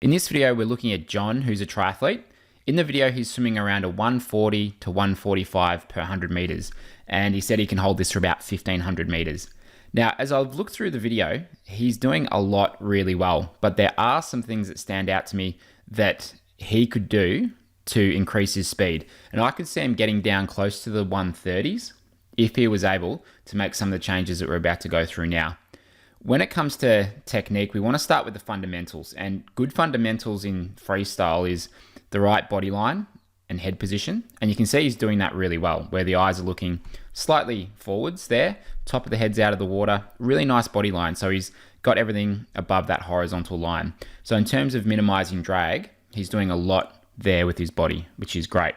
In this video, we're looking at John, who's a triathlete. In the video, he's swimming around a 140 to 145 per 100 meters, and he said he can hold this for about 1500 meters. Now, as I've looked through the video, he's doing a lot really well, but there are some things that stand out to me that he could do to increase his speed. And I could see him getting down close to the 130s if he was able to make some of the changes that we're about to go through now. When it comes to technique, we want to start with the fundamentals, and good fundamentals in freestyle is the right body line and head position. And you can see he's doing that really well, where the eyes are looking slightly forwards there, top of the head's out of the water, really nice body line. So he's got everything above that horizontal line. So in terms of minimizing drag, he's doing a lot there with his body, which is great.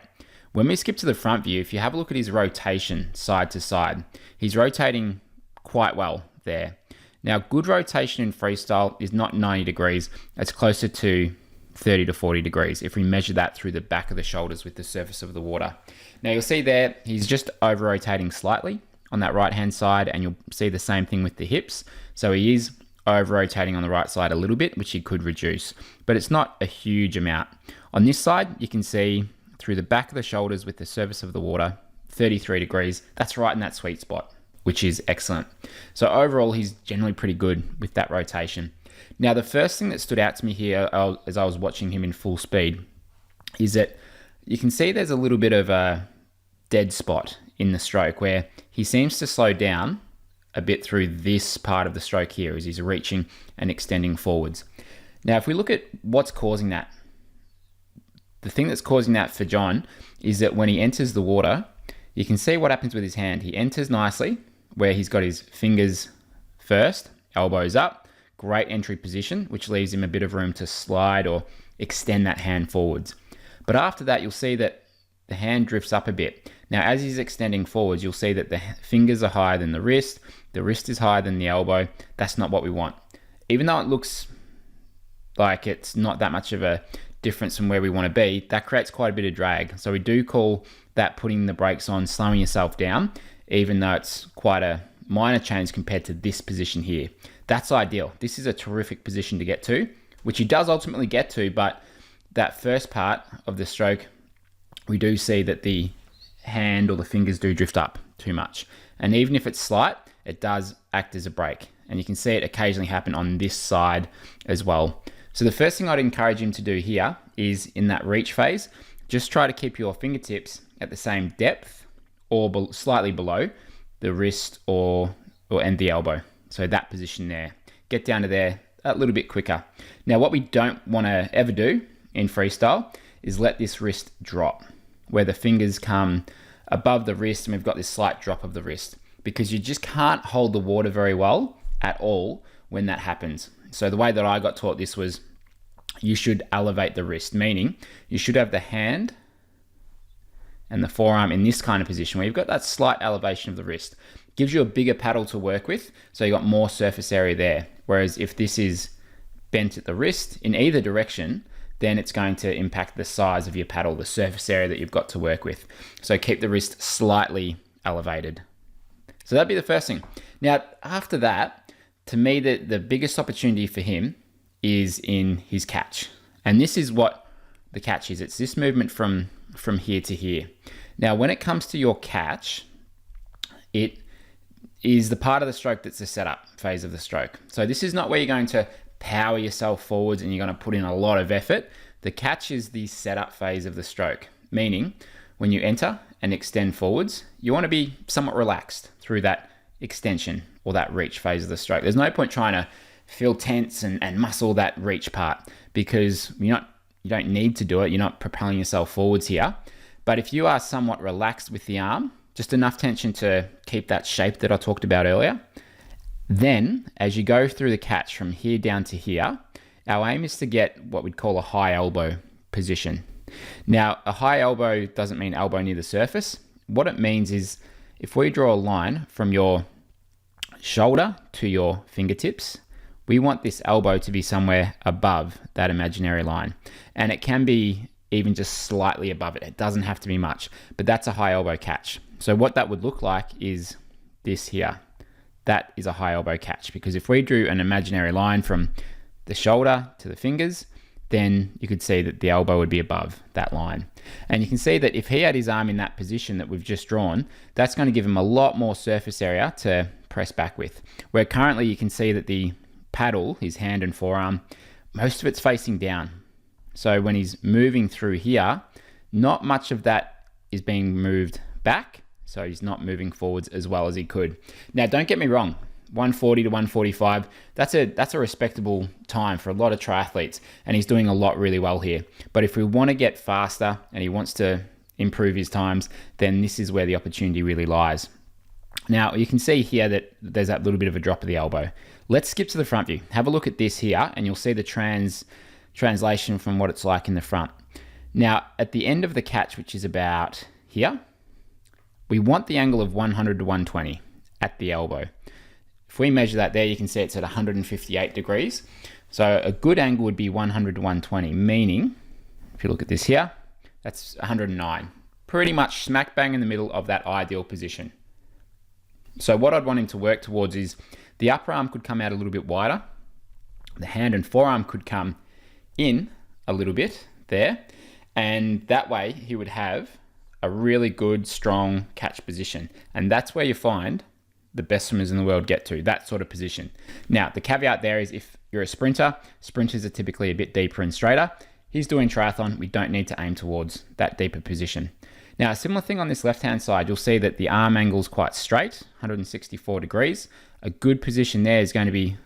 When we skip to the front view, if you have a look at his rotation side to side, he's rotating quite well there. Now, good rotation in freestyle is not 90 degrees. It's closer to 30 to 40 degrees if we measure that through the back of the shoulders with the surface of the water. Now, you'll see there, he's just over-rotating slightly on that right-hand side, and you'll see the same thing with the hips. So he is over-rotating on the right side a little bit, which he could reduce, but it's not a huge amount. On this side, you can see through the back of the shoulders with the surface of the water, 33 degrees. That's right in that sweet spot, which is excellent. So overall, he's generally pretty good with that rotation. Now, the first thing that stood out to me here as I was watching him in full speed is that you can see there's a little bit of a dead spot in the stroke where he seems to slow down a bit through this part of the stroke here as he's reaching and extending forwards. Now, if we look at what's causing that, the thing that's causing that for John is that when he enters the water, you can see what happens with his hand. He enters nicely, where he's got his fingers first, elbows up, great entry position, which leaves him a bit of room to slide or extend that hand forwards. But after that, you'll see that the hand drifts up a bit. Now, as he's extending forwards, you'll see that the fingers are higher than the wrist is higher than the elbow. That's not what we want. Even though it looks like it's not that much of a difference from where we want to be, that creates quite a bit of drag. So we do call that putting the brakes on, slowing yourself down, even though it's quite a minor change compared to this position here. That's ideal. This is a terrific position to get to, which he does ultimately get to, but that first part of the stroke, we do see that the hand or the fingers do drift up too much. And even if it's slight, it does act as a brake. And you can see it occasionally happen on this side as well. So the first thing I'd encourage him to do here is in that reach phase, just try to keep your fingertips at the same depth or slightly below the wrist and the elbow. So that position there. Get down to there a little bit quicker. Now, what we don't want to ever do in freestyle is let this wrist drop, where the fingers come above the wrist and we've got this slight drop of the wrist, because you just can't hold the water very well at all when that happens. So the way that I got taught this was you should elevate the wrist, meaning you should have the hand and the forearm in this kind of position where you've got that slight elevation of the wrist. Gives you a bigger paddle to work with, so you've got more surface area there. Whereas if this is bent at the wrist in either direction, then it's going to impact the size of your paddle, the surface area that you've got to work with. So keep the wrist slightly elevated. So that'd be the first thing. Now, after that, to me, the biggest opportunity for him is in his catch. And this is what the catch is. It's this movement from here to here. Now, when it comes to your catch, it is the part of the stroke that's the setup phase of the stroke. So this is not where you're going to power yourself forwards and you're going to put in a lot of effort. The catch is the setup phase of the stroke, meaning when you enter and extend forwards, you want to be somewhat relaxed through that extension or that reach phase of the stroke. There's no point trying to feel tense and muscle that reach part, because you don't need to do it. You're not propelling yourself forwards here. But if you are somewhat relaxed with the arm, just enough tension to keep that shape that I talked about earlier, then as you go through the catch from here down to here, our aim is to get what we'd call a high elbow position. Now, a high elbow doesn't mean elbow near the surface. What it means is if we draw a line from your shoulder to your fingertips, we want this elbow to be somewhere above that imaginary line. And it can be even just slightly above it. It doesn't have to be much, but that's a high elbow catch. So what that would look like is this here. That is a high elbow catch, because if we drew an imaginary line from the shoulder to the fingers, then you could see that the elbow would be above that line. And you can see that if he had his arm in that position that we've just drawn, that's going to give him a lot more surface area to press back with. Where currently you can see that the paddle, his hand and forearm, most of it's facing down. So when he's moving through here, not much of that is being moved back. So he's not moving forwards as well as he could. Now, don't get me wrong. 140 to 145, that's a respectable time for a lot of triathletes, and he's doing a lot really well here. But if we want to get faster and he wants to improve his times, then this is where the opportunity really lies. Now, you can see here that there's that little bit of a drop of the elbow. Let's skip to the front view. Have a look at this here, and you'll see the translation from what it's like in the front. Now, at the end of the catch, which is about here, we want the angle of 100 to 120 at the elbow. If we measure that there, you can see it's at 158 degrees. So a good angle would be 100 to 120, meaning, if you look at this here, that's 109. Pretty much smack bang in the middle of that ideal position. So what I'd want him to work towards is the upper arm could come out a little bit wider. The hand and forearm could come in a little bit there. And that way he would have a really good, strong catch position. And that's where you find the best swimmers in the world get to, that sort of position. Now, the caveat there is if you're a sprinter, sprinters are typically a bit deeper and straighter. He's doing triathlon, we don't need to aim towards that deeper position. Now, a similar thing on this left-hand side, you'll see that the arm angle is quite straight, 164 degrees. A good position there is going to be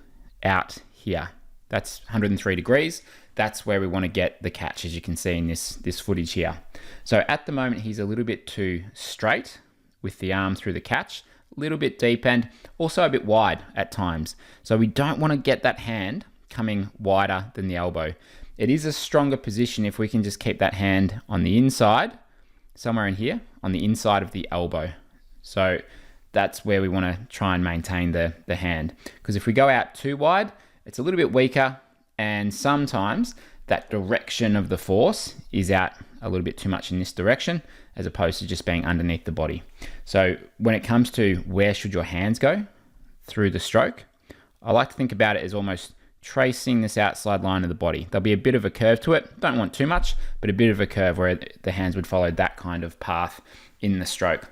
out here. That's 103 degrees. That's where we want to get the catch, as you can see in this footage here. So at the moment, he's a little bit too straight with the arm through the catch, a little bit deep and also a bit wide at times. So we don't want to get that hand coming wider than the elbow. It is a stronger position if we can just keep that hand on the inside, somewhere in here, on the inside of the elbow. So that's where we want to try and maintain the hand. Because if we go out too wide, it's a little bit weaker, and sometimes that direction of the force is out a little bit too much in this direction, as opposed to just being underneath the body. So when it comes to where should your hands go through the stroke, I like to think about it as almost tracing this outside line of the body. There'll be a bit of a curve to it. Don't want too much, but a bit of a curve where the hands would follow that kind of path in the stroke.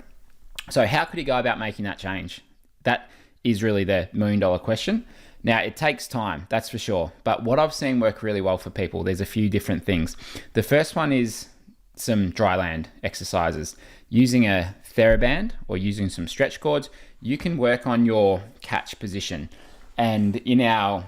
So how could he go about making that change? That is really the $1 million question. Now, it takes time, that's for sure. But what I've seen work really well for people, there's a few different things. The first one is some dry land exercises. Using a TheraBand or using some stretch cords, you can work on your catch position. And in our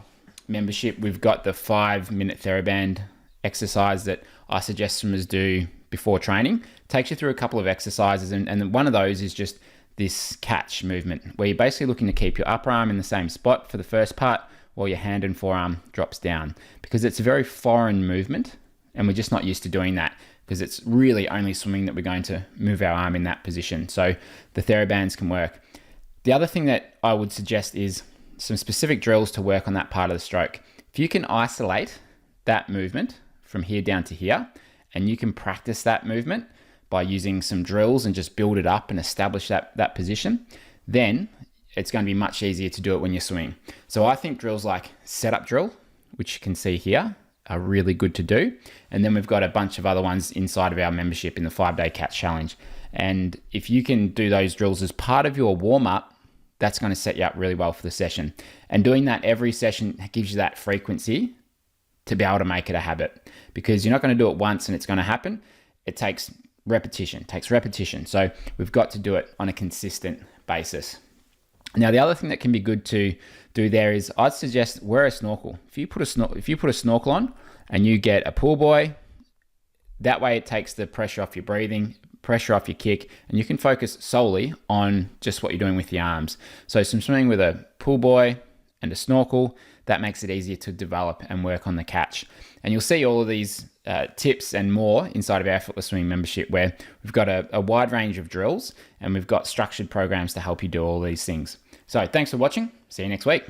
membership, we've got the 5-minute TheraBand exercise that I suggest swimmers do before training. It takes you through a couple of exercises, and one of those is just this catch movement, where you're basically looking to keep your upper arm in the same spot for the first part while your hand and forearm drops down, because it's a very foreign movement and we're just not used to doing that, because it's really only swimming that we're going to move our arm in that position. So the TheraBands can work. The other thing that I would suggest is some specific drills to work on that part of the stroke. If you can isolate that movement from here down to here, and you can practice that movement by using some drills and just build it up and establish that position, then it's going to be much easier to do it when you're swimming. So I think drills like setup drill, which you can see here, are really good to do. And then we've got a bunch of other ones inside of our membership in the 5-day catch challenge. And if you can do those drills as part of your warm-up, that's going to set you up really well for the session. And doing that every session gives you that frequency to be able to make it a habit, because you're not going to do it once and it's going to happen. It takes repetition. So we've got to do it on a consistent basis. Now, the other thing that can be good to do there is I'd suggest wear a snorkel. If you put a snorkel on and you get a pool boy, that way it takes the pressure off your breathing, pressure off your kick, and you can focus solely on just what you're doing with the arms. So some swimming with a pool boy and a snorkel, that makes it easier to develop and work on the catch. And you'll see all of these tips and more inside of our Effortless Swimming membership, where we've got a wide range of drills and we've got structured programs to help you do all these things. So thanks for watching. See you next week.